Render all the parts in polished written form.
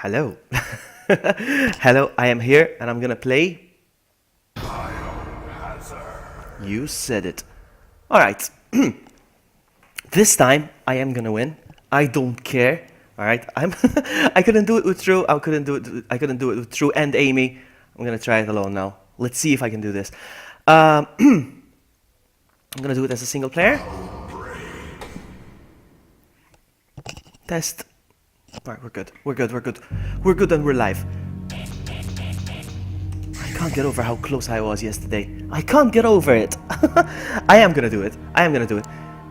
Hello. Hello, I am here and I'm gonna play BIOHAZARD. You Said It. Alright. This time I am gonna win. I don't care. Alright. I couldn't do it with True. I couldn't do it with True and Amy. I'm gonna try it alone now. Let's see if I can do this. I'm gonna do it as a single player. Test. Alright, we're good. We're good and we're live. I can't get over how close I was yesterday. I can't get over it. I am gonna do it.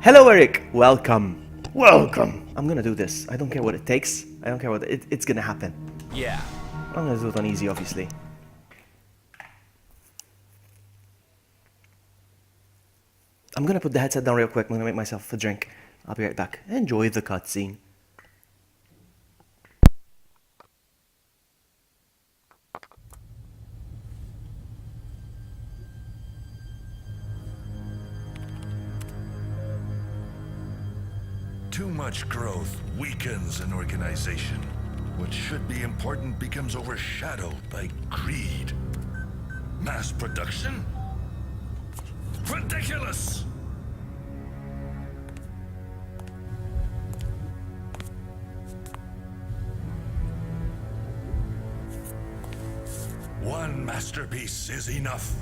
Hello, Eric. Welcome. I'm gonna do this. I don't care what it takes. I don't care what it's gonna happen. Yeah. I'm gonna do it on easy, obviously. I'm gonna put the headset down real quick. I'm gonna make myself a drink. I'll be right back. Enjoy the cutscene. Too much growth weakens an organization. What should be important becomes overshadowed by greed. Mass production? Ridiculous! One masterpiece is enough.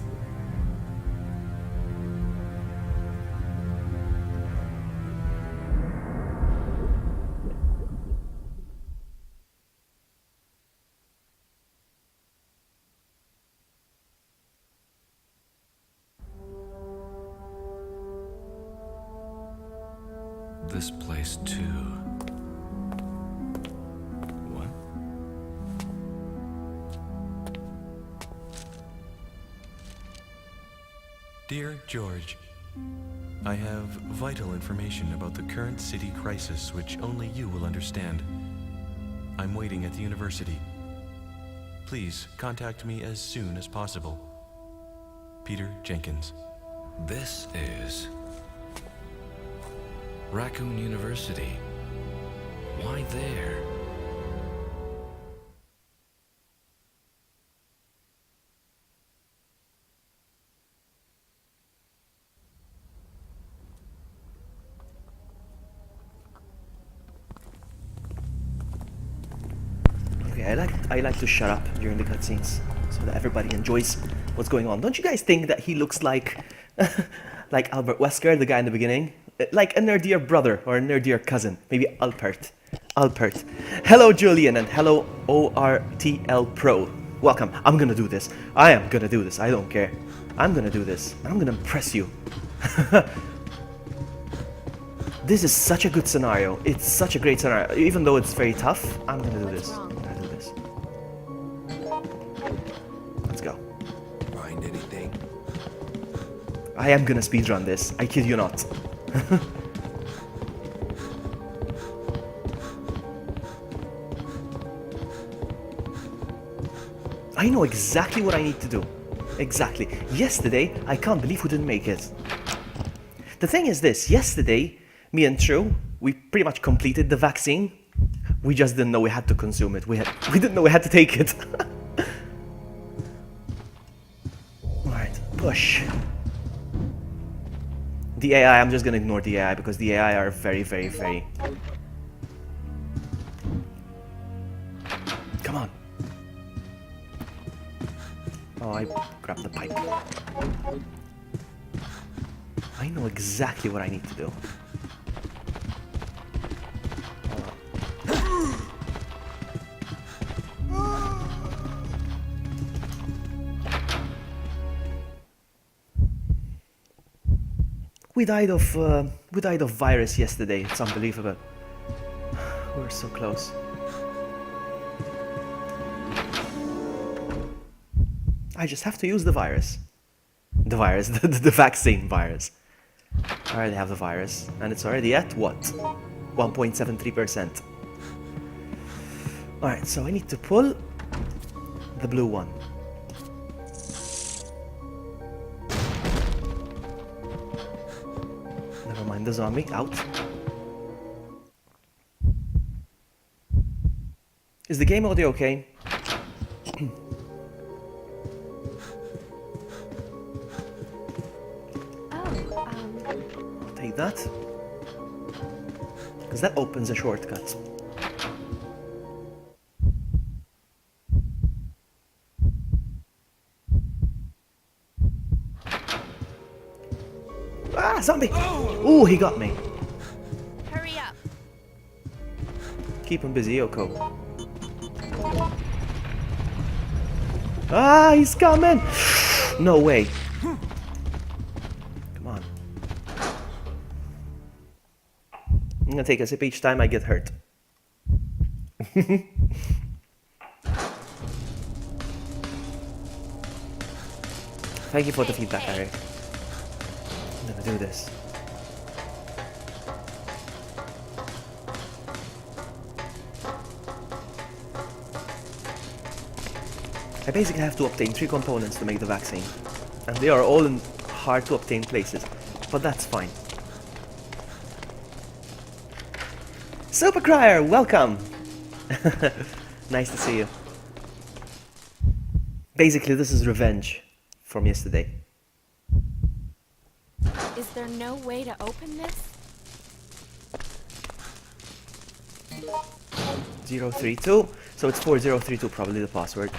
This place too. What? Dear George, I have vital information about the current city crisis which only you will understand. I'm waiting at the university. Please contact me as soon as possible. Peter Jenkins. This is Raccoon University. Why there? Okay, I like to shut up during the cutscenes so that everybody enjoys what's going on. Don't you guys think that he looks like like Albert Wesker, the guy in the beginning? Like a nerdier brother or a nerdier cousin. Maybe Alpert. Hello, Julian, and hello, ORTL Pro. Welcome. I'm gonna do this. I am gonna do this. I don't care. I'm gonna do this. I'm gonna impress you. This is such a good scenario. It's such a great scenario. Even though it's very tough, I'm gonna do this. Let's go. Find anything? I am gonna speedrun this. I kid you not. I know exactly what I need to do. Exactly. Yesterday, I can't believe we didn't make it. The thing is this, yesterday, me and True, we pretty much completed the vaccine. We just didn't know we had to consume it. We didn't know we had to take it. Alright, push. The AI, I'm just gonna ignore the AI because the AI are very. Come on. Oh, I grabbed the pipe. I know exactly what I need to do. We died of virus yesterday. It's unbelievable. We're so close. I just have to use the virus. The vaccine virus. I already have the virus, and it's already at what? 1.73%. Alright, so I need to pull the blue one. Never mind the zombie, out. Is the game audio okay? I'll take that. Because that opens a shortcut. Ah, zombie! Ooh, he got me. Hurry up. Keep him busy, Yoko. Ah, he's coming! No way. Come on. I'm gonna take a sip each time I get hurt. Thank you for the feedback, Eric. I'm gonna do this. I basically have to obtain 3 components to make the vaccine. And they are all in hard to obtain places. But that's fine. Super Crier, welcome! Nice to see you. Basically, this is revenge from yesterday. Is there no way to open this? 032. So it's 4032, probably the password.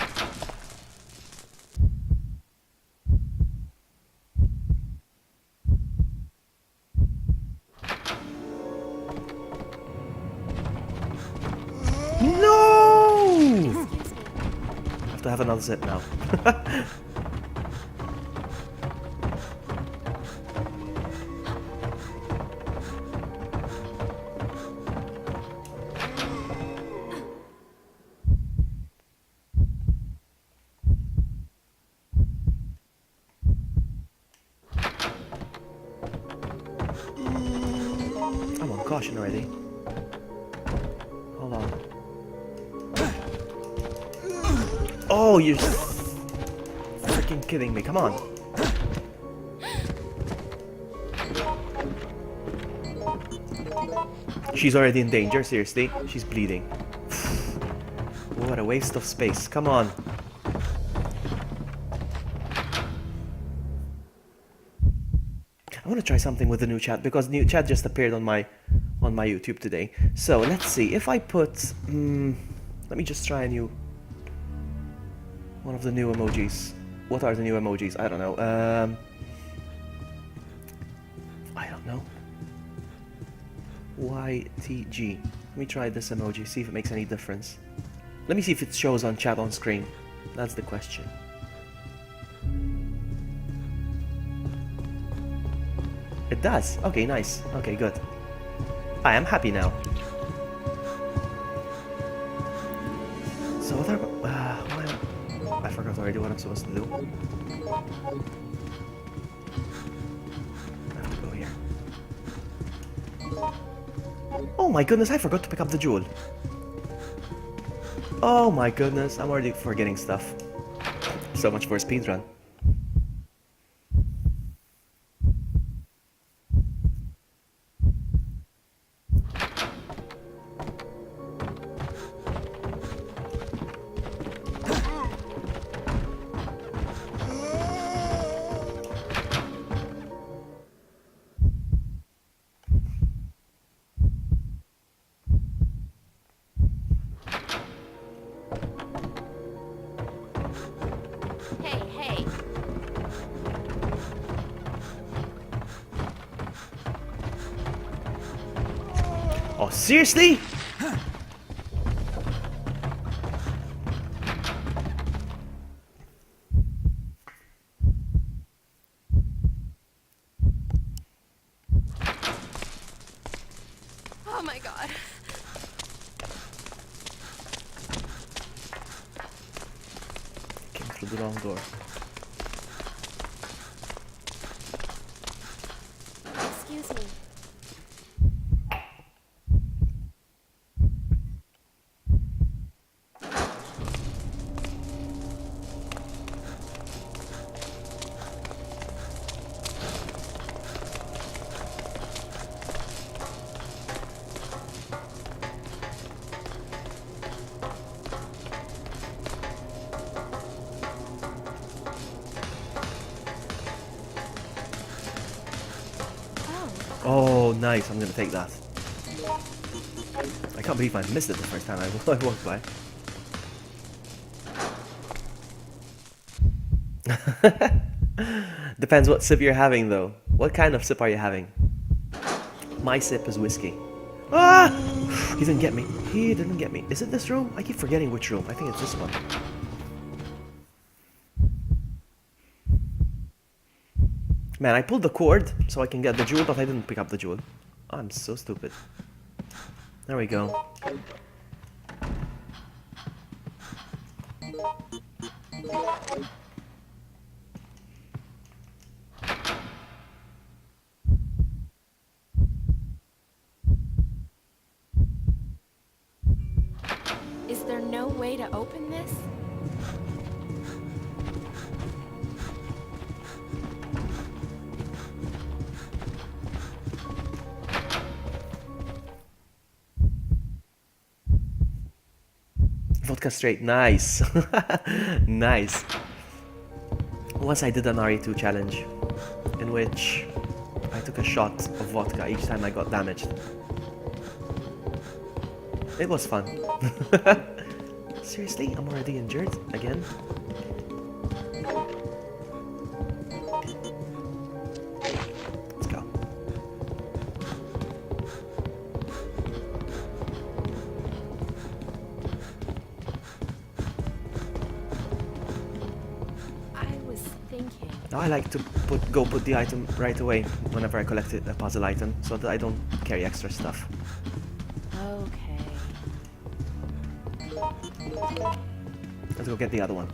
No! I have to have another sip now. I'm on caution already. Hold on. Oh, you're freaking kidding me. Come on. She's already in danger, seriously. She's bleeding. What a waste of space. Come on. I want to try something with the new chat because new chat just appeared on my YouTube today. So let's see if I put. Let me just try a new one of the new emojis. What are the new emojis? I don't know. I don't know. YTG. Let me try this emoji. See if it makes any difference. Let me see if it shows on chat on screen. That's the question. It does. Okay, nice. Okay, good. I am happy now. So what are... I forgot already what I'm supposed to do. I have to go here. Oh my goodness, I forgot to pick up the jewel. Oh my goodness, I'm already forgetting stuff. So much for a speedrun. Hey. Oh, seriously? Oh my god. Came through the wrong door. Excuse me. Oh, nice. I'm gonna take that. I can't believe I missed it the first time I walked by. Depends what sip you're having, though. What kind of sip are you having? My sip is whiskey. Ah! He didn't get me. He didn't get me. Is it this room? I keep forgetting which room. I think it's this one. Man, I pulled the cord so I can get the jewel, but I didn't pick up the jewel. I'm so stupid. There we go. Is there no way to open this? Vodka straight, nice. Nice. Once I did an RE2 challenge in which I took a shot of vodka each time I got damaged. It was fun. Seriously? I'm already injured? Again? Let's go. I was thinking. Now I like to go put the item right away whenever I collect a puzzle item so that I don't carry extra stuff. Okay. Let's go get the other one.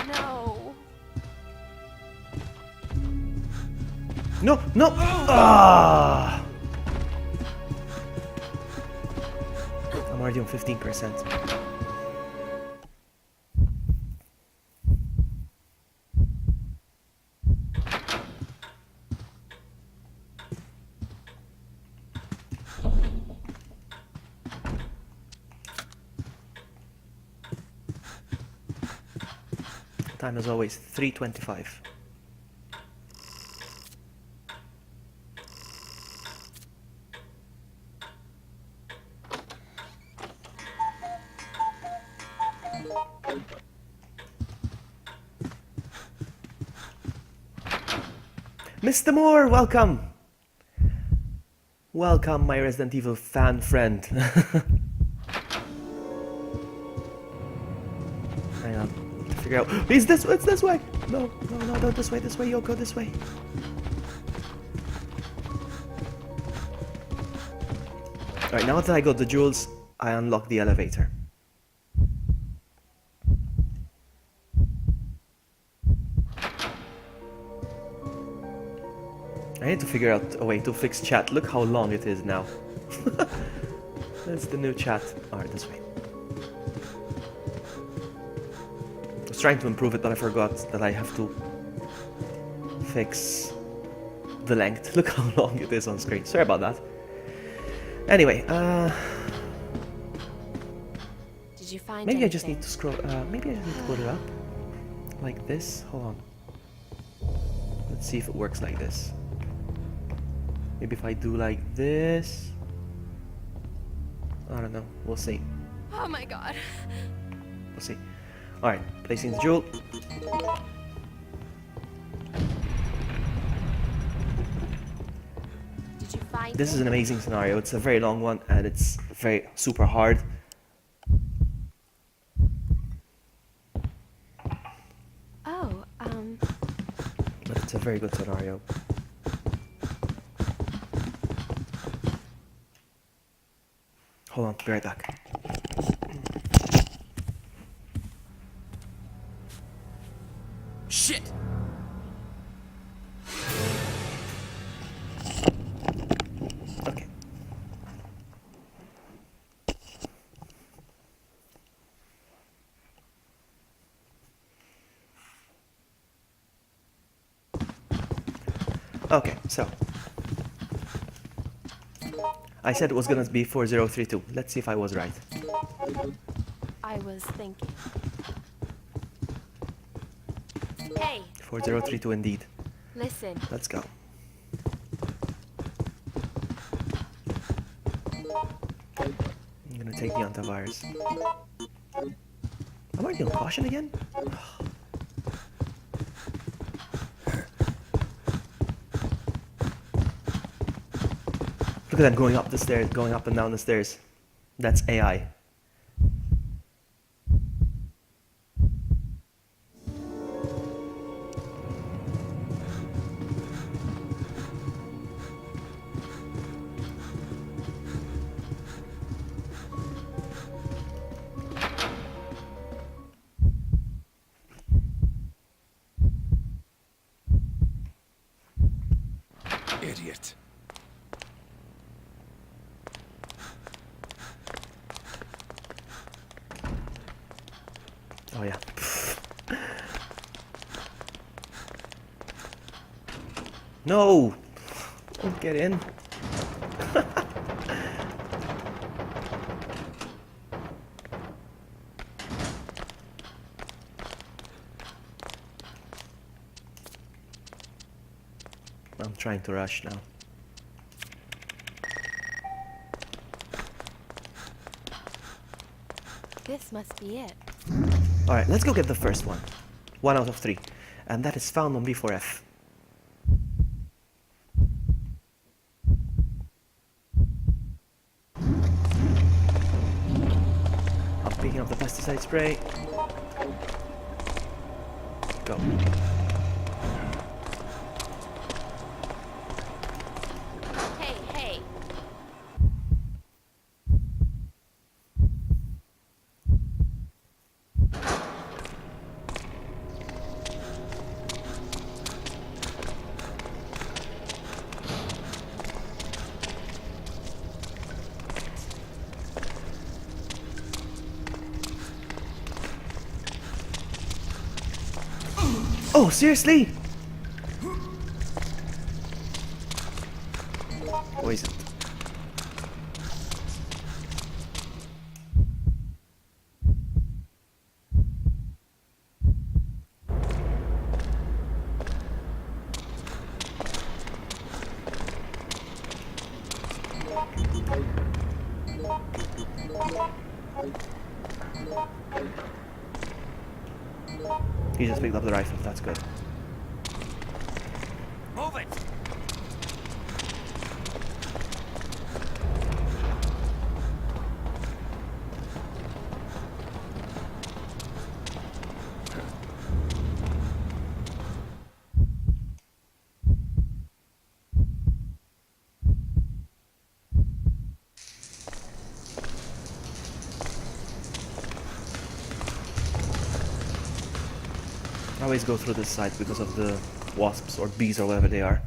No. No, no! Ah! I'm already on 15%. Time as always, 3:25. Mr. Moore, welcome! Welcome, my Resident Evil fan friend. Hang on, to figure out. It's this way! No, this way, Yoko, this way. Alright, now that I got the jewels, I unlock the elevator. I need to figure out a way to fix chat. Look how long it is now. That's the new chat. Alright, this way. I was trying to improve it, but I forgot that I have to fix the length. Look how long it is on screen. Sorry about that. Anyway, Did you find maybe I anything? just need to scroll. Maybe I just need to put it up like this. Hold on. Let's see if it works like this. Maybe if I do like this. I don't know. We'll see. Oh my god. We'll see. Alright, placing the jewel. Did you find This it? is an amazing scenario. It's a very long one and it's very super hard. Oh, But it's a very good scenario. Hold on, be right back. Shit! Okay. Okay, so I said it was gonna be 4032. Let's see if I was right. I was thinking. Hey, 4032 indeed. listen. Let's go. I'm gonna take the antivirus. I'm already on caution again? Look at them going up the stairs, going up and down the stairs. That's AI. Idiot. Oh yeah. No! Don't get in. I'm trying to rush now. This must be it. Alright, let's go get the first one. 1 out of 3. And that is found on B4F. I'm picking up the pesticide spray. Go. Hey, hey. Oh, seriously? Poison. He just picked up the rifle, that's good. Move it! I always go through this side because of the wasps or bees or whatever they are.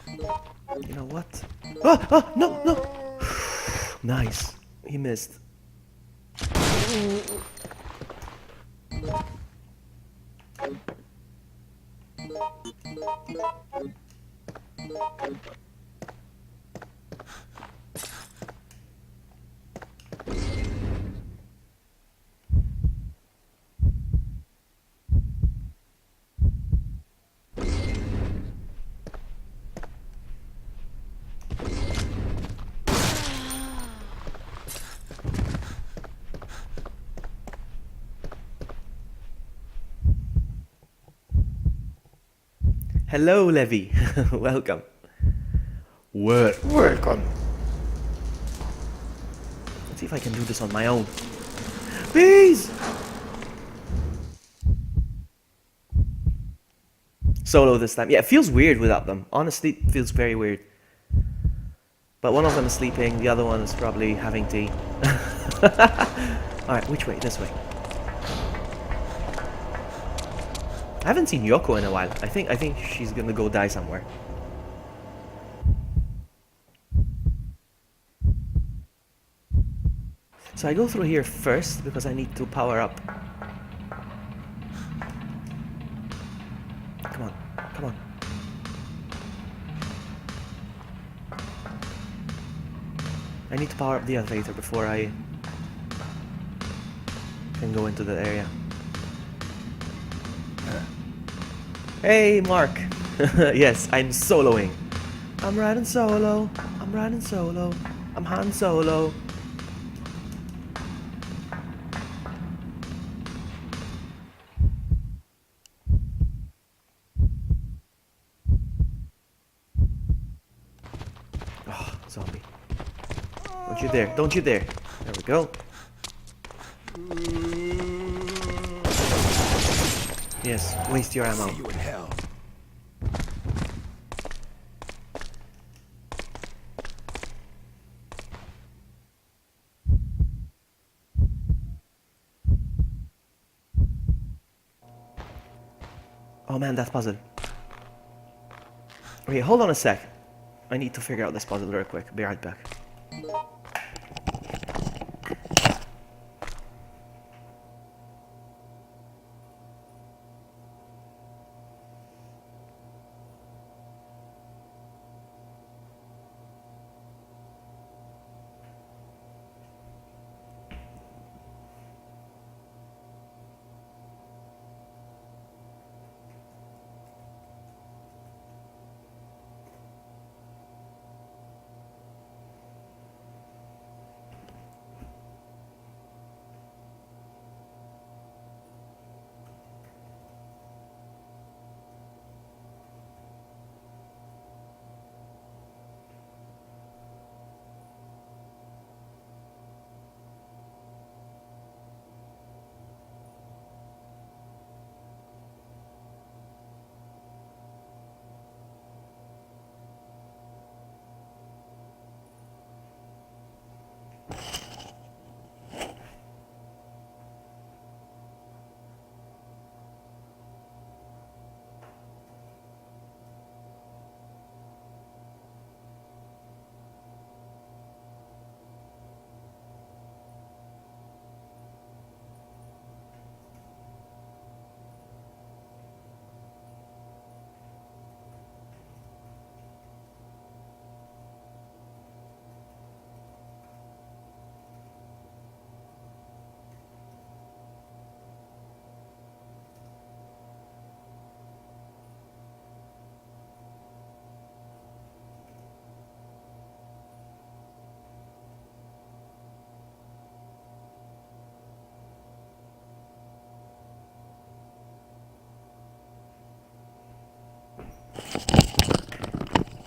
You know what? Ah! Ah! No! No! Nice. He missed. Hello, Levy. Welcome. Welcome. Let's see if I can do this on my own. Please! Solo this time. Yeah, it feels weird without them. Honestly, it feels very weird. But one of them is sleeping, the other one is probably having tea. Alright, which way? This way. I haven't seen Yoko in a while. I think she's gonna go die somewhere. So I go through here first because I need to power up. Come on, come on. I need to power up the elevator before I can go into the area. Hey, Mark. Yes, I'm soloing. I'm riding solo. I'm riding solo. I'm Han Solo. Oh, zombie. Don't you dare. Don't you dare. There we go. Yes, waste your ammo. See you in hell. Oh man, that puzzle. Okay, hold on a sec. I need to figure out this puzzle real quick. Be right back.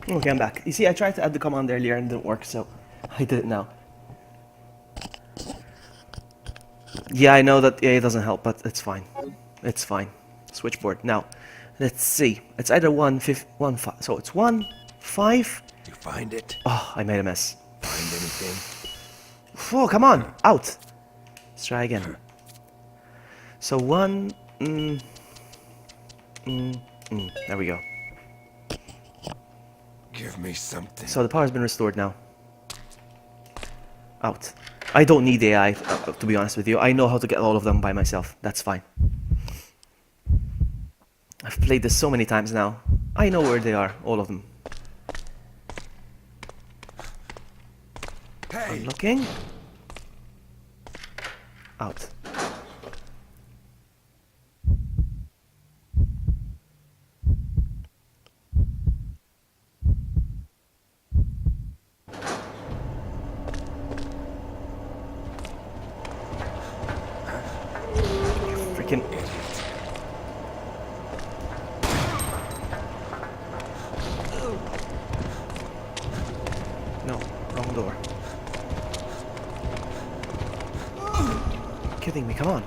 Okay, I'm back. You see, I tried to add the command earlier and it didn't work, so I did it now. Yeah, I know that it doesn't help, but it's fine. It's fine. Switchboard. Now, let's see. It's either 1, 5. So it's 1, 5. You find it? Oh, I made a mess. Find anything? Oh, come on. Out. Let's try again. So 1. There we go. Give me something. So the power's been restored now. Out. I don't need AI, to be honest with you. I know how to get all of them by myself. That's fine. I've played this so many times now. I know where they are, all of them. Hey! I'm looking. Out. Freaking. No, wrong door. Kidding me, come on.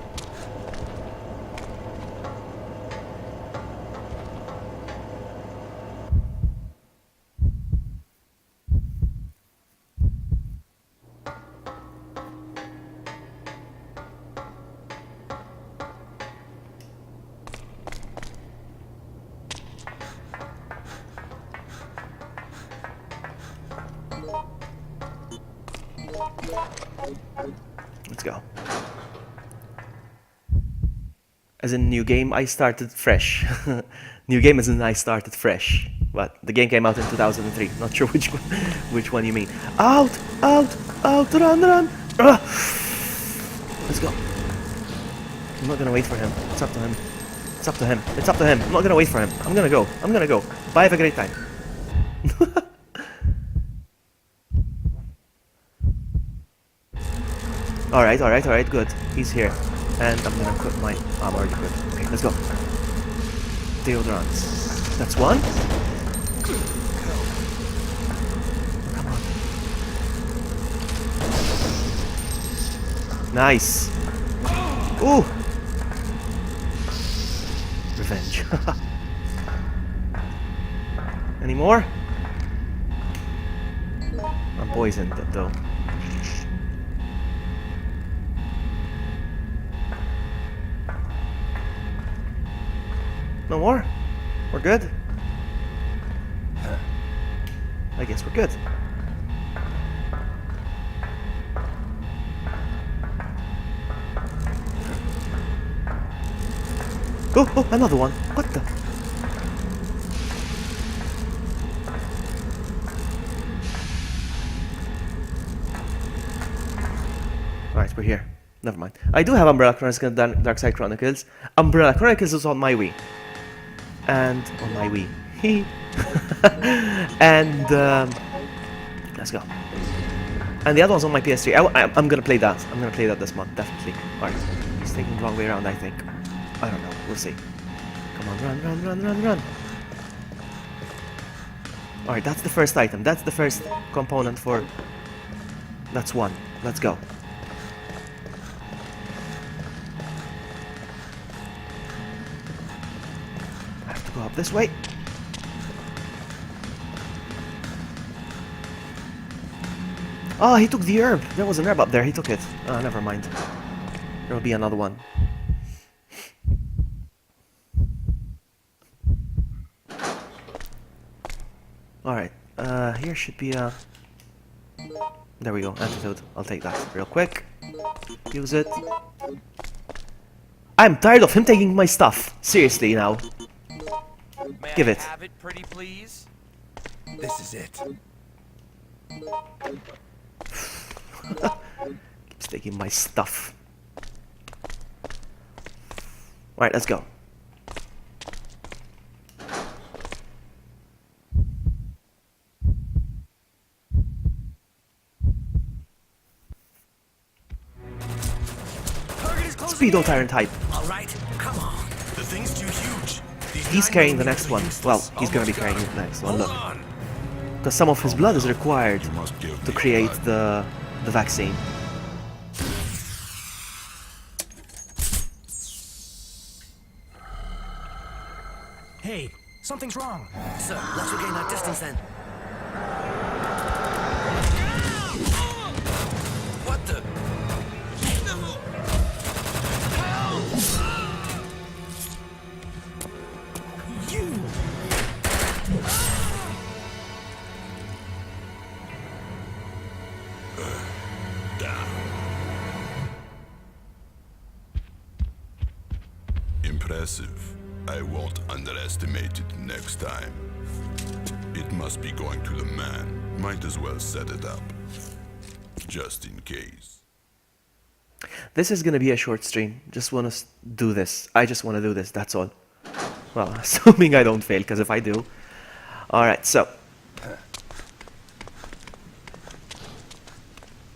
As in new game, I started fresh. New game as in I started fresh. But the game came out in 2003. Not sure which one you mean. Out! Out! Out! Run! Run! Ugh. Let's go. I'm not gonna wait for him. It's up to him. It's up to him. It's up to him. I'm not gonna wait for him. I'm gonna go. I'm gonna go. Bye, have a great time. Alright, alright, alright, good. He's here. And I'm gonna equip my... I'm already equipped. Okay, let's go. Deodorants. That's one. Come on. Nice. Ooh. Revenge. Any more? I'm poisoned though. No more? We're good? I guess we're good. Oh, oh, another one. What the? Alright, we're here. Never mind. I do have Umbrella Chronicles and Darkside Chronicles. Umbrella Chronicles is on my Wii. And on my Wii. And let's go. And the other one's on my PS3. I'm gonna play that. I'm gonna play that this month, definitely. Alright. He's taking the wrong way around, I think. I don't know. We'll see. Come on, run, run, run, run, run. Alright, that's the first item. That's the first component for... That's one. Let's go. I have to go up this way. Oh, he took the herb. There was an herb up there. He took it. Oh, never mind. There will be another one. Alright, here should be a... There we go, antidote. I'll take that real quick. Use it. I'm tired of him taking my stuff. Seriously now. May Give I it. have it, pretty please? This is it. Keeps taking my stuff. Alright, let's go. Speedo Tyrant type. All right, come on. The thing's too huge. He's carrying the next one. Well, he's gonna be carrying the next one, look. Because some of his blood is required to create the vaccine. Hey, something's wrong. Sir, let's regain our distance then. What the? You! Impressive. I won't underestimate it next time. It must be going to the man. Might as well set it up. Just in case. This is gonna be a short stream. Just wanna do this. I just wanna do this, that's all. Well, assuming I don't fail, because if I do... Alright, so...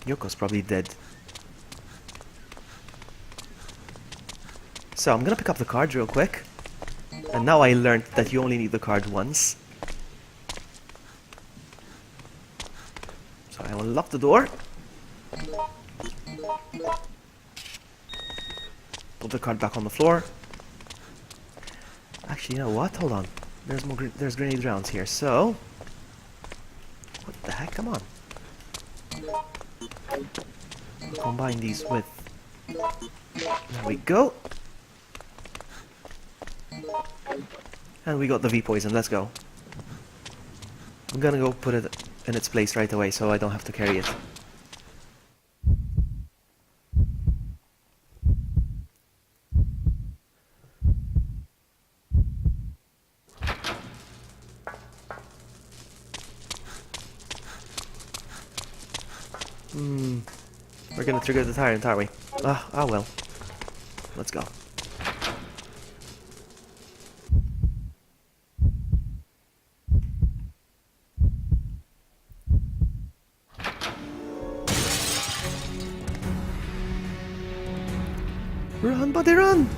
Yoko's probably dead. So, I'm gonna pick up the card real quick. And now I learned that you only need the card once. So I will lock the door. Put the card back on the floor. Actually, you know what? Hold on. There's grenade rounds here. So, what the heck? Come on. Combine these with. There we go. And we got the V poison. Let's go. I'm gonna go put it in its place right away, so I don't have to carry it. We're gonna trigger the tyrant, are we? Ah, well. Let's go. Run, buddy, run!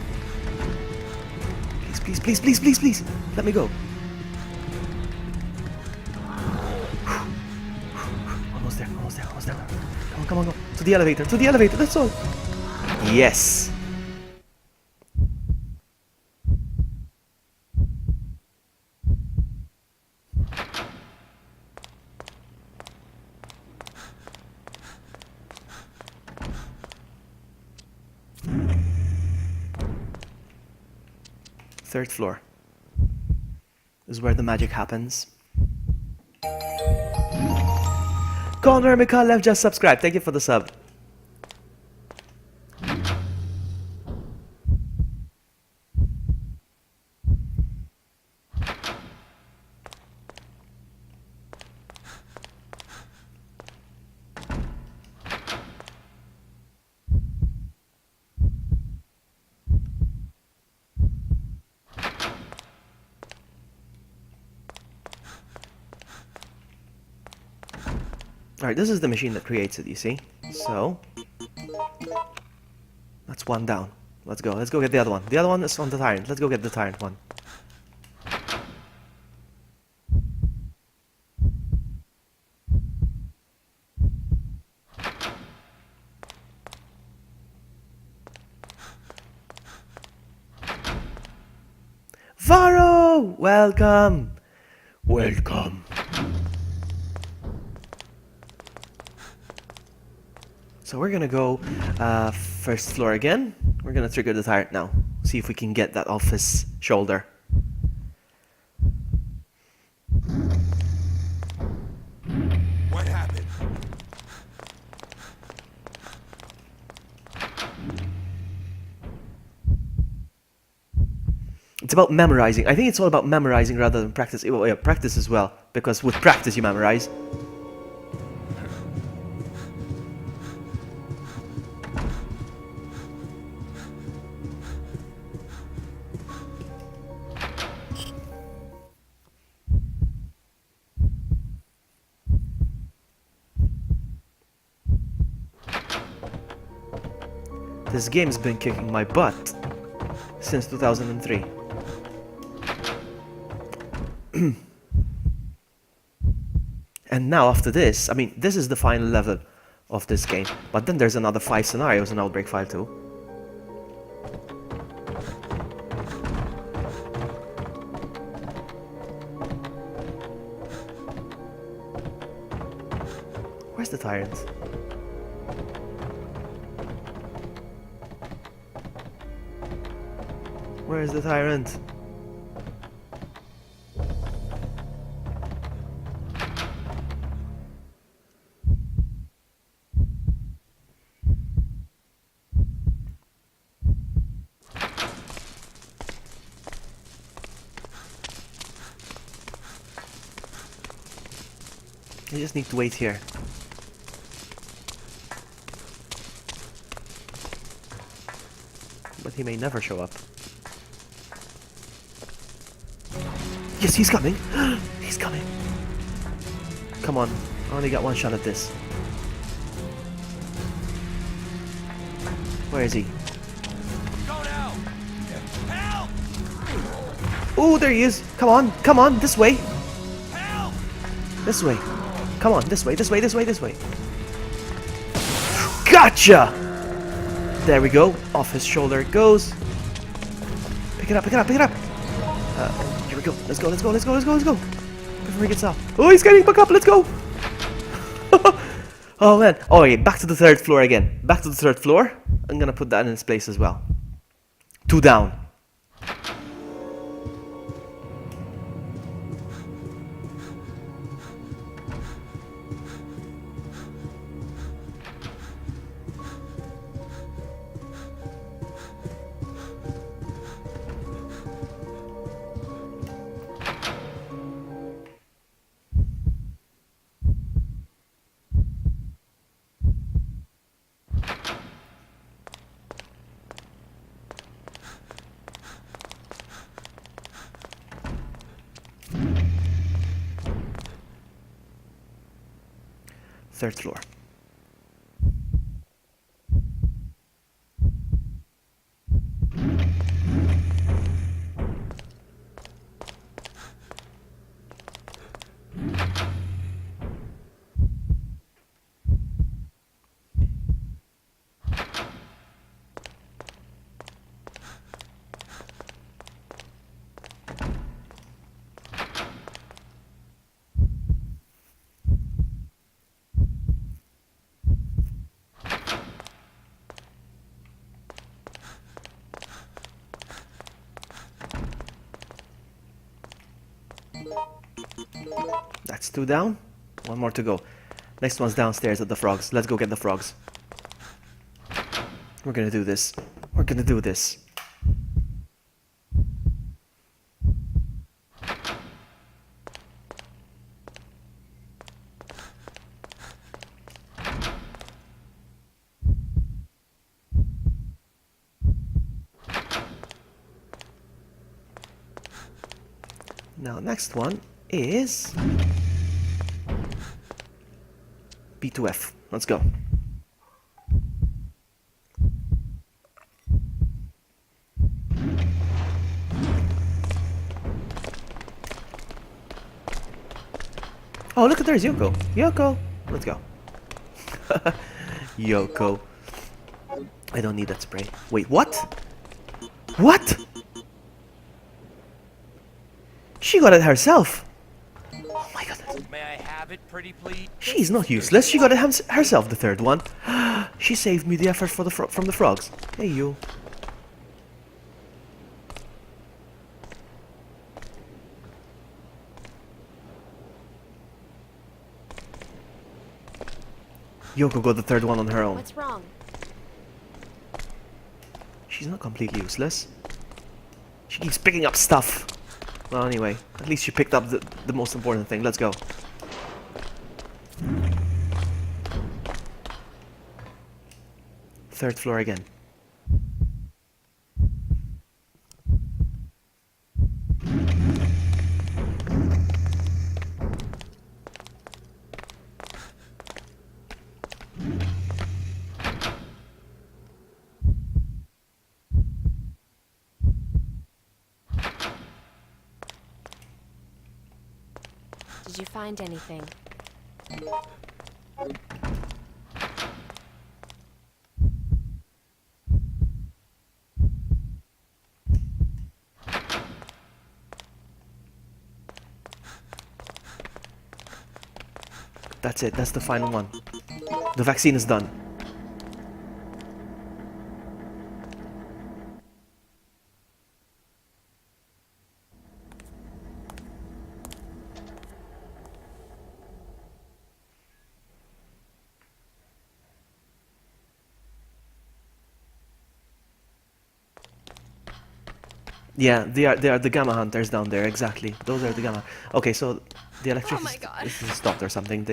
Please, please, please, please, please, please! Let me go. Almost there, almost there, almost there. Come on, come on, go. To the elevator, that's all. Yes! Third floor is where the magic happens. Connor Mikalev just subscribed. Thank you for the sub. Alright, this is the machine that creates it, you see? So, that's one down. Let's go get the other one. The other one is on the tyrant. Let's go get the tyrant one. Varro! Welcome! Welcome. So we're gonna go first floor again. We're gonna trigger the tyrant now. See if we can get that off his shoulder. What happened? It's about memorizing. I think it's all about memorizing rather than practice. Well, yeah, practice as well, because with practice you memorize. This game's been kicking my butt since 2003. And now after this, I mean, this is the final level of this game, but then there's another 5 scenarios in Outbreak File 2. Where's the tyrant? Where is the tyrant? I just need to wait here. But he may never show up. Yes, he's coming! He's coming! Come on, I only got one shot at this. Where is he? Go now! Help! Oh, there he is! Come on, this way! Help! This way! Come on, this way, this way, this way, this way! Gotcha! There we go, off his shoulder it goes. Pick it up, pick it up, pick it up! Here we go, let's go, let's go, let's go, let's go, let's go! Before he gets off. Oh, he's getting back up, let's go! Oh man, oh yeah, back to the third floor again. Back to the third floor. I'm gonna put that in its place as well. 2 down. Third floor. That's 2 down. 1 more to go. Next one's downstairs at the frogs. Let's go get the frogs. We're gonna do this. We're gonna do this. Now, next one is B2F. Let's go. Oh, look at there's Yoko. Yoko. Let's go. Yoko. I don't need that spray. Wait, what? What? She got it herself. Oh my goodness. May I have it, pretty please? She's not useless. She got it herself, the third one. She saved me the effort for from the frogs. Hey, you. Yoko got the third one on her own. What's wrong? She's not completely useless. She keeps picking up stuff. Well, anyway, at least she picked up the most important thing. Let's go. Third floor again. Did you find anything? That's it. That's the final one. The vaccine is done. Yeah, they are the gamma hunters down there. Exactly, those are the gamma. Okay, so the electricity is stopped or something.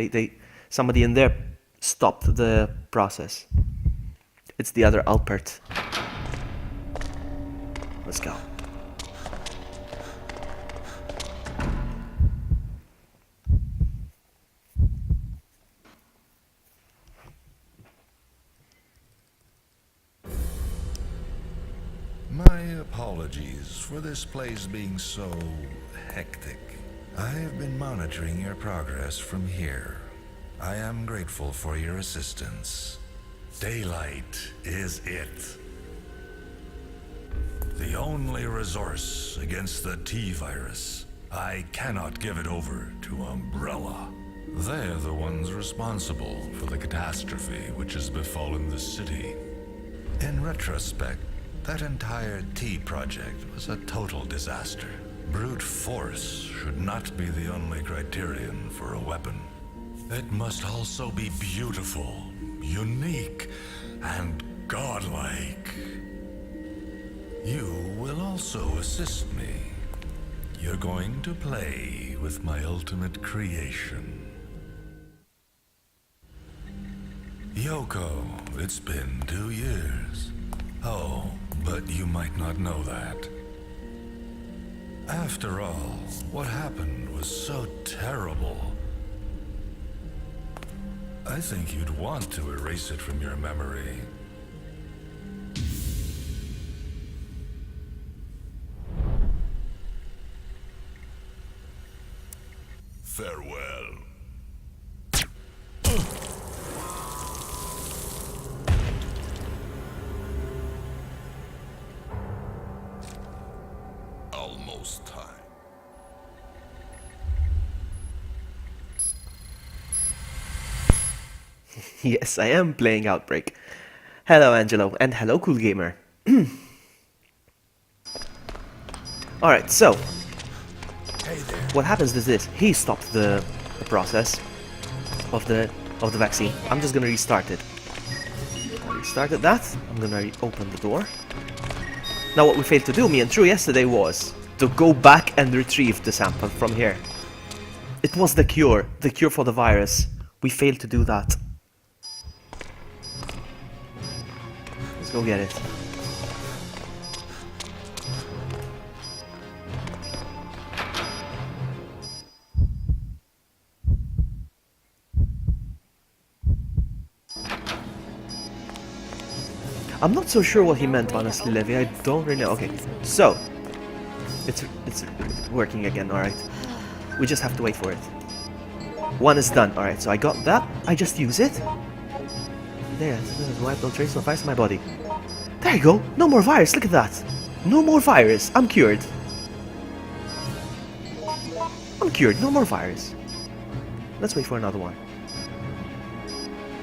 Somebody in there stopped the process. It's the other Alpert. Let's go. My apologies for this place being so hectic. I have been monitoring your progress from here. I am grateful for your assistance. Daylight is it. The only resource against the T-virus. I cannot give it over to Umbrella. They're the ones responsible for the catastrophe which has befallen the city. In retrospect, that entire T project was a total disaster. Brute force should not be the only criterion for a weapon. It must also be beautiful, unique, and godlike. You will also assist me. You're going to play with my ultimate creation. Yoko, it's been 2 years. Oh, but you might not know that. After all, what happened was so terrible. I think you'd want to erase it from your memory. Farewell. Almost time. Yes, I am playing Outbreak. Hello, Angelo, and hello, Cool Gamer. Alright, so what happens is this: he stopped the process of the vaccine. I'm just gonna restart it. I restarted that. I'm gonna open the door. Now, what we failed to do, me and True, yesterday was to go back and retrieve the sample from here. It was the cure for the virus. We failed to do that. Let's go get it. I'm not so sure what he meant, honestly, Levi. I don't really know. Okay, so it's working again. All right, we just have to wait for it. One is done. All right, so I got that. I just use it. There, wipe no trace of virus in my body. There you go. No more virus. Look at that. No more virus. I'm cured. I'm cured. No more virus. Let's wait for another one.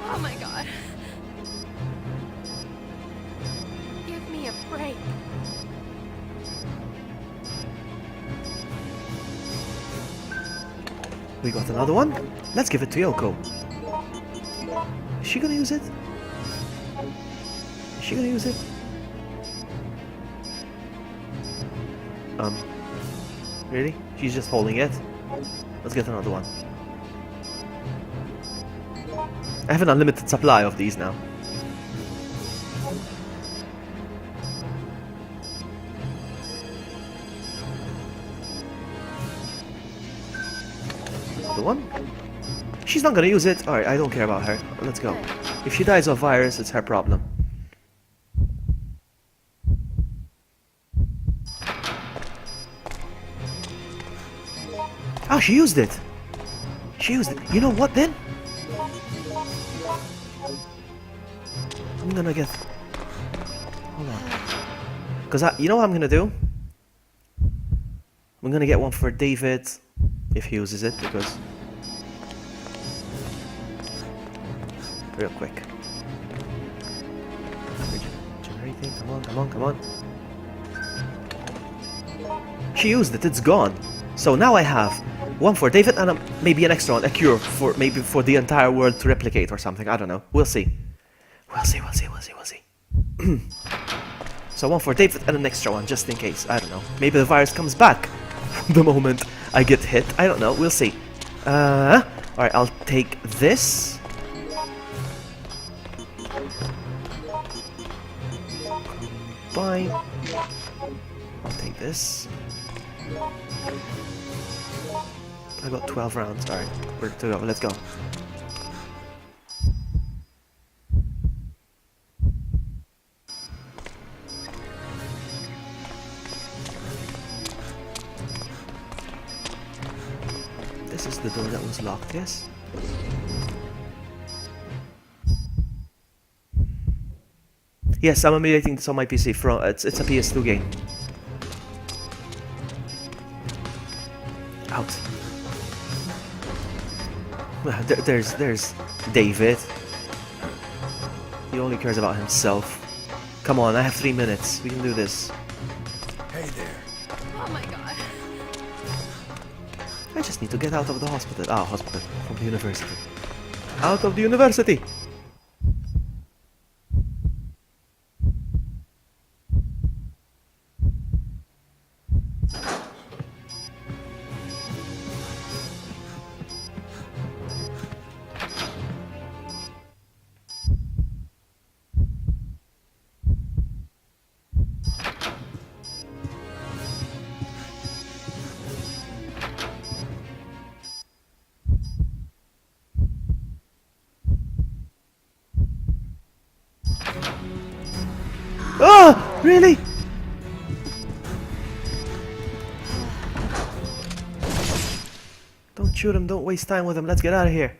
Oh my god. Give me a break. We got another one. Let's give it to Yoko. Is she gonna use it? Is she gonna use it? Really? She's just holding it? Let's get another one. I have an unlimited supply of these now. Another one. She's not gonna use it. Alright, I don't care about her. Let's go. If she dies of virus, it's her problem. Oh, she used it. She used it. You know what then? I'm gonna get... Hold on. Because you know what I'm gonna do? I'm gonna get one for David if he uses it, because... Real quick. Generating, come on, come on, come on. She used it, it's gone. So now I have one for David and maybe an extra one, a cure for maybe for the entire world to replicate or something. I don't know. We'll see. We'll see, we'll see, we'll see, we'll see. So one for David and an extra one, just in case. I don't know. Maybe the virus comes back the moment I get hit. I don't know. We'll see. Alright, I'll take this. Fine. I'll take this. I got 12 rounds. Alright, we're good to go. Let's go. This is the door that was locked, yes? Yes, I'm emulating this on my PC. From it's a PS2 game. Out. There's David. He only cares about himself. Come on, I have 3 minutes. We can do this. Hey there. Oh my god. I just need to get out of the hospital. Ah, hospital. From the university. Out of the university! Really? Don't shoot him, don't waste time with him, let's get out of here.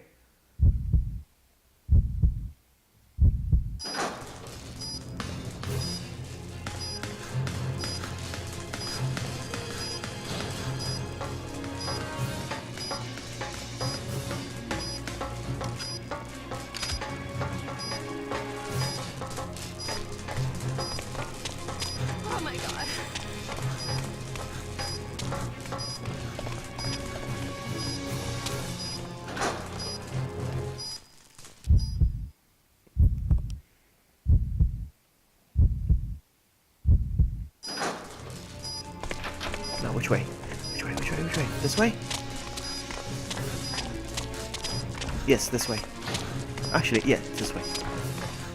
Oh my god. Now which way? Which way, which way, which way? This way? Yes, this way. Actually, yeah, this way.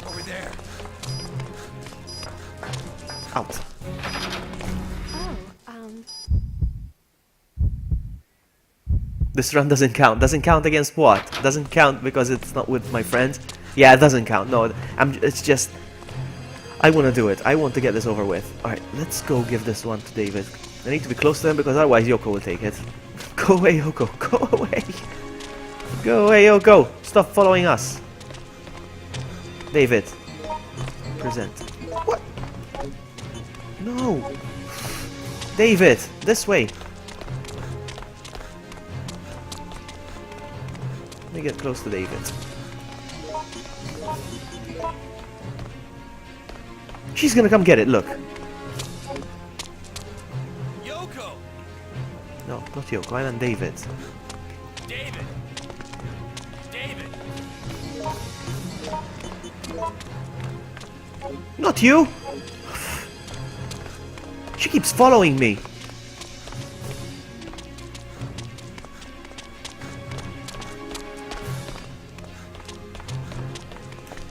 Over there. Out. Oh, This run doesn't count. Doesn't count against what? Doesn't count because it's not with my friends? Yeah, it doesn't count. No, it's just... I want to do it. I want to get this over with. Alright, let's go give this one to David. I need to be close to him because otherwise Yoko will take it. Go away, Yoko. Go away. Go away, Yoko. Stop following us. David. Present. What? No. David, this way. Let me get close to David. She's gonna come get it, look. Yoko! No, not Yoko, I meant David. David! David! Not you! She keeps following me.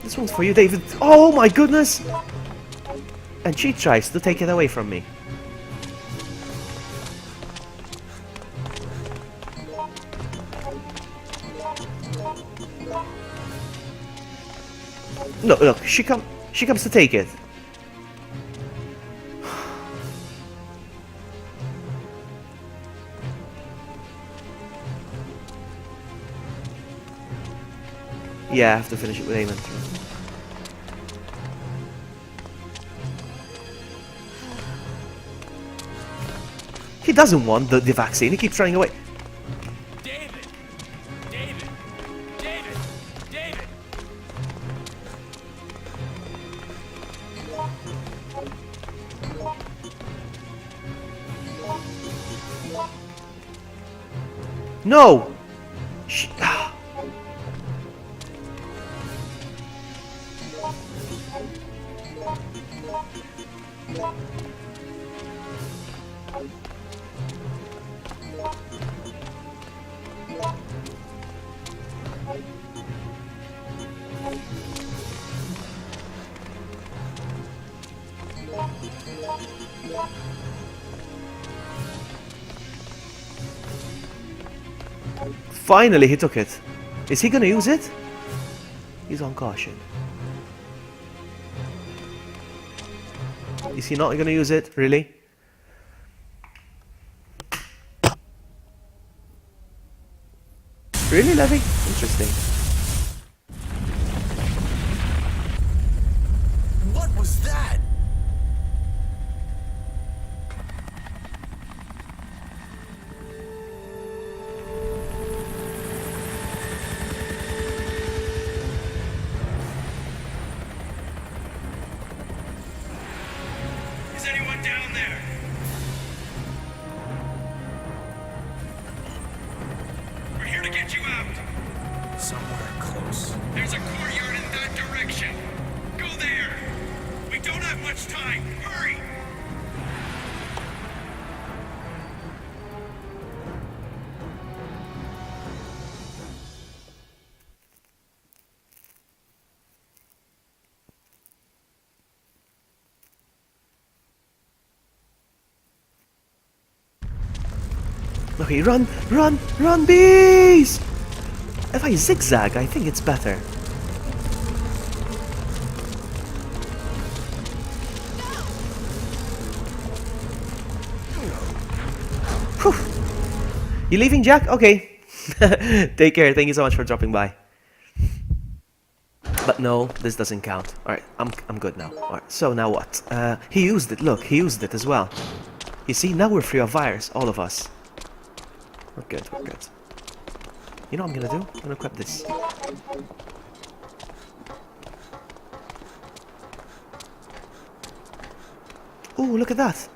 This one's for you, David. Oh my goodness! And she tries to take it away from me. No, look, she comes to take it. Yeah, I have to finish it with Eamon. He doesn't want the vaccine, he keeps running away. David! David! David! David! No! Finally, he took it. Is he gonna use it? He's on caution. Is he not gonna use it? Really? Really, Levy? Interesting. What was that? Is anyone down there? We're here to get you out. Somewhere close. There's a courtyard in that direction. Go there. We don't have much time. Hurry! Okay, run, run, run, bees! If I zigzag, I think it's better. Whew. You leaving, Jack? Okay. Take care. Thank you so much for dropping by. But no, this doesn't count. Alright, I'm good now. Alright, so now what? He used it. Look, he used it as well. You see, now we're free of virus, all of us. We're good, we're good. You know what I'm gonna do? I'm gonna equip this. Ooh, look at that!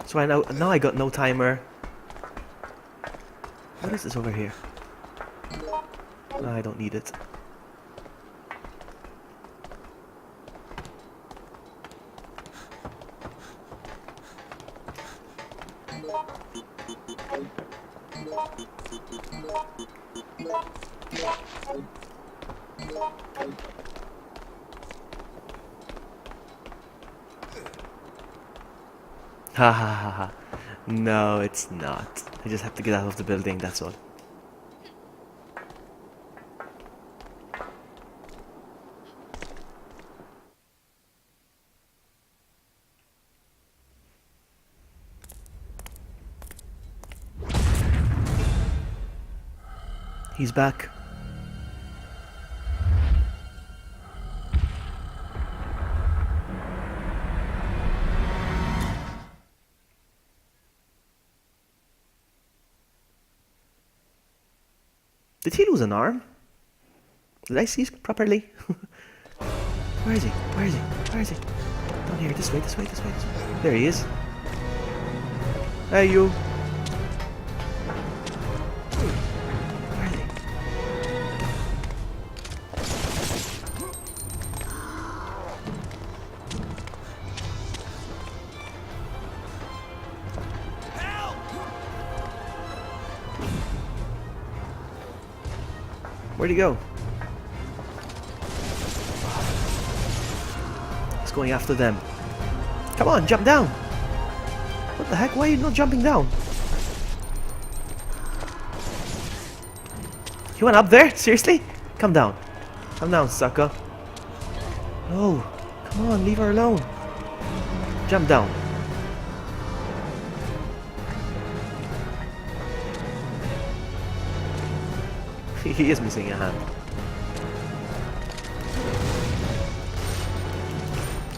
So I know now I got no timer. What is this over here? No, I don't need it. Ha ha ha ha. No, it's not. I just have to get out of the building, that's all. He's back. Did he lose an arm? Did I see properly? Where is he? Where is he? Where is he? Down here, this way, this way, this way, this way. There he is. Hey, you. Where is he? Where'd he go? He's going after them. Come on, jump down! What the heck? Why are you not jumping down? You went up there? Seriously? Come down. Come down, sucker. No. Come on, leave her alone. Jump down. He is missing a hand.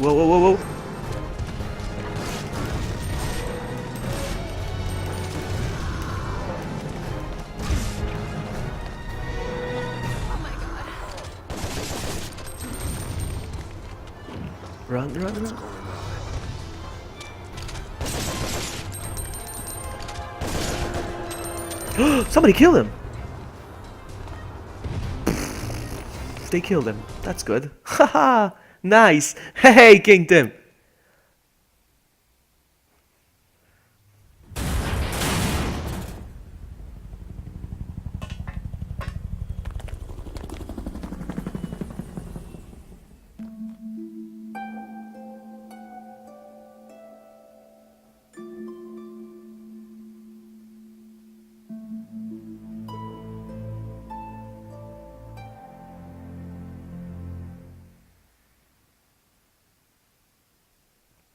Whoa, whoa, whoa, whoa. Oh my god. Run, run, run. Somebody killed him. They killed him. That's good. Haha! Nice! Hey, King Tim!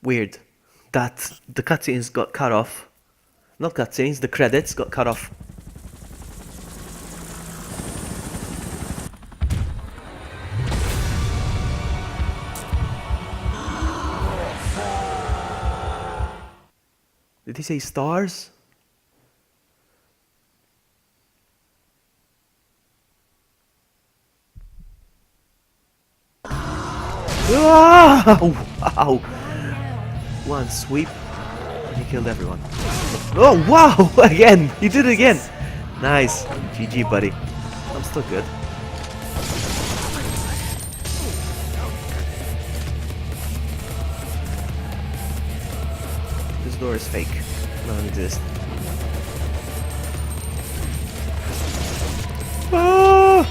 Weird that the cutscenes got cut off. Not cutscenes, the credits got cut off. Did he say stars? Oh, wow! One sweep, and he killed everyone. Oh, wow! Again! You did it again! Nice. GG, buddy. I'm still good. door is fake. Doesn't exist. Ah!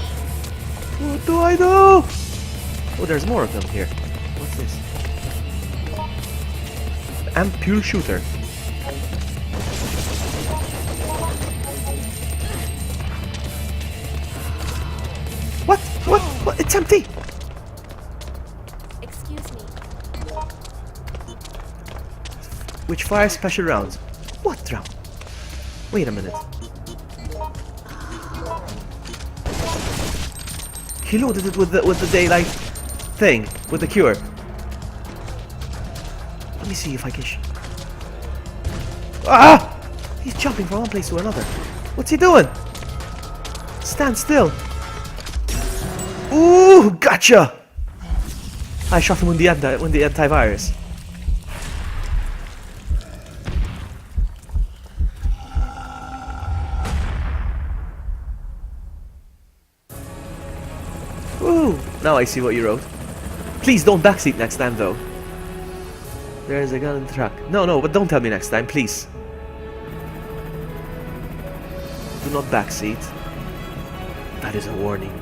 What do I do? Oh, there's more of them here. What's this? Ampule shooter. What? What? What? It's empty! Excuse me. Which fires special rounds? What round? Wait a minute. He loaded it with the daylight thing, with the cure. Let me see if I can. Ah! He's jumping from one place to another. What's he doing? Stand still. Ooh, gotcha! I shot him with the antivirus. Ooh, now I see what you wrote. Please don't backseat next time, though. There's a gun in the truck. No, but don't tell me next time, please. Do not backseat. That is a warning.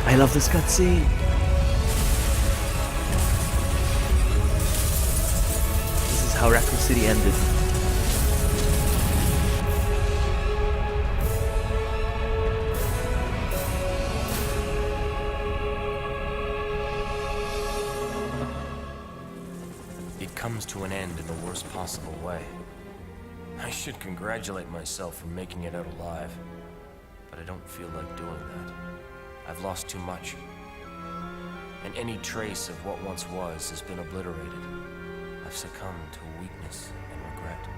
I love this cutscene. This is how Raccoon City ended. It comes to an end in the worst possible way. I should congratulate myself for making it out alive, but I don't feel like doing that. I've lost too much, and any trace of what once was has been obliterated. I've succumbed to weakness and regret.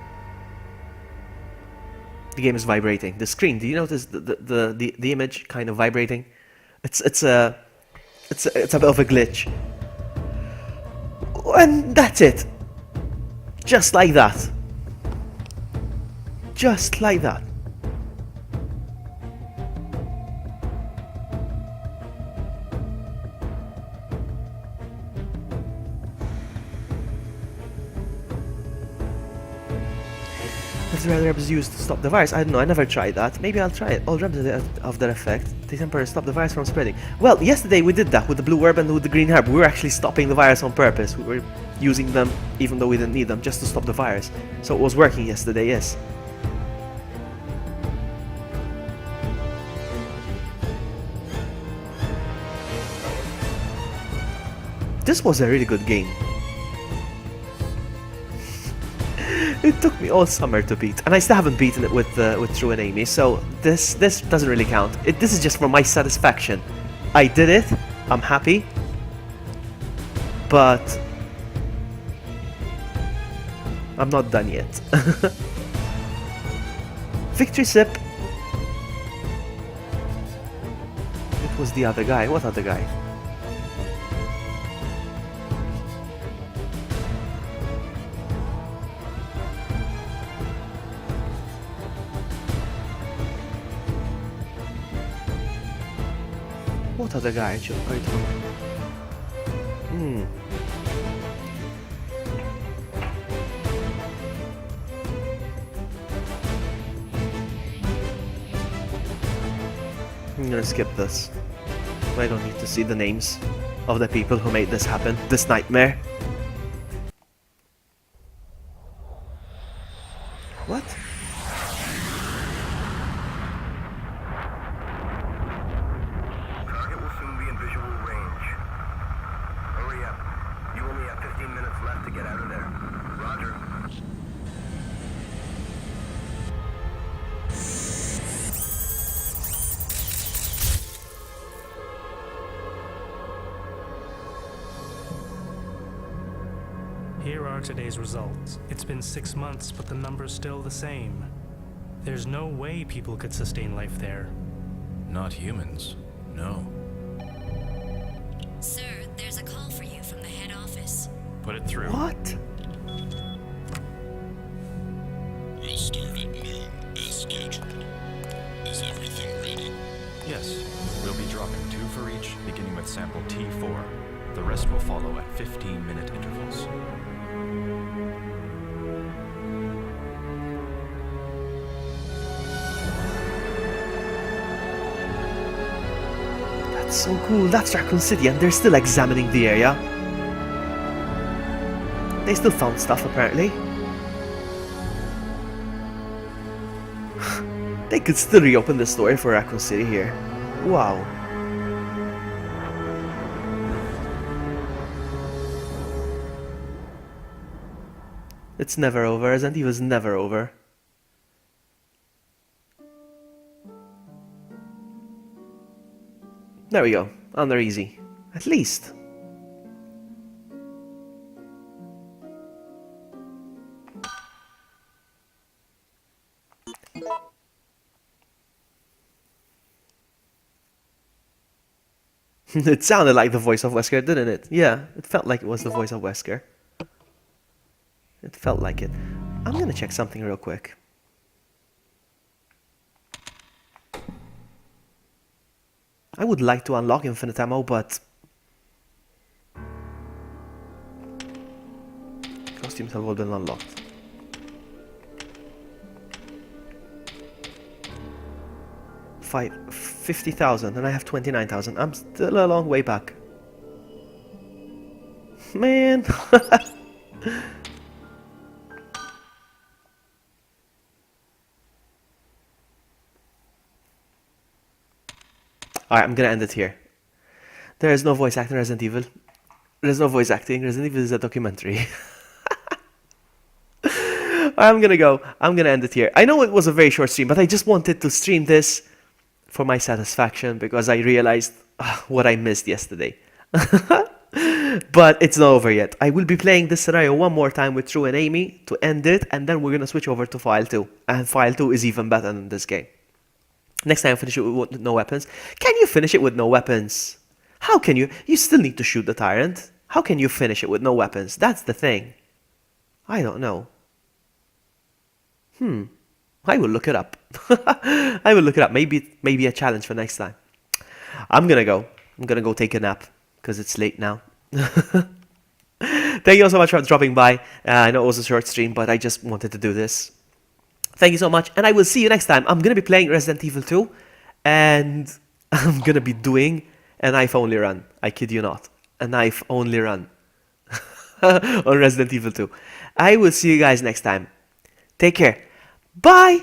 The game is vibrating. The screen. Do you notice the image kind of vibrating? It's a bit of a glitch. And that's it. Just like that. Just like that. If the radar is used to stop the virus, I don't know, I never tried that. Maybe I'll try it. All remnants of that effect, they temporarily stop the virus from spreading. Well, yesterday we did that with the blue herb and with the green herb. We were actually stopping the virus on purpose. We were using them even though we didn't need them, just to stop the virus. So it was working yesterday, yes. This was a really good game. It took me all summer to beat, and I still haven't beaten it with True and Amy. So this doesn't really count. This is just for my satisfaction. I did it. I'm happy, but I'm not done yet. Victory sip. It was the other guy. What other guy? What other guy? I don't know. I'm gonna skip this. I don't need to see the names of the people who made this happen. This nightmare. What? Target will soon be in visual range. Hurry up. You only have 15 minutes left to get out of there. Roger. Here are today's results. It's been 6 months, but the number's still the same. There's no way people could sustain life there. Not humans, no. Sir, there's a call for you from the head office. Put it through. What? We'll start at noon, as scheduled. Is everything ready? Yes, we'll be dropping 2 for each, beginning with sample T4. The rest will follow at 15-minute intervals. That's so cool. That's Raccoon City, and they're still examining the area. They still found stuff, apparently. They could still reopen the story for Raccoon City here. Wow. It's never over. Resident Evil's never over. There we go. Under easy. At least. It sounded like the voice of Wesker, didn't it? Yeah, it felt like it was the voice of Wesker. It felt like it. I'm gonna check something real quick. I would like to unlock infinite ammo, but costumes have all been unlocked. Five, 50,000, and I have 29,000. I'm still a long way back. Man. Alright, I'm gonna end it here. There is no voice acting in Resident Evil. There's no voice acting. Resident Evil is a documentary. I'm gonna go. I'm gonna end it here. I know it was a very short stream, but I just wanted to stream this for my satisfaction because I realized what I missed yesterday. But it's not over yet. I will be playing this scenario one more time with True and Amy to end it, and then we're gonna switch over to File 2. And File 2 is even better than this game. Next time, finish it with no weapons. Can you finish it with no weapons? How can you? You still need to shoot the tyrant. How can you finish it with no weapons? That's the thing. I don't know. I will look it up. I will look it up. Maybe a challenge for next time. I'm gonna go. I'm gonna go take a nap because it's late now. Thank you all so much for dropping by. I know it was a short stream, but I just wanted to do this. Thank you so much, and I will see you next time. I'm gonna be playing Resident Evil 2, and I'm gonna be doing a knife-only run. I kid you not. A knife-only run on Resident Evil 2. I will see you guys next time. Take care. Bye!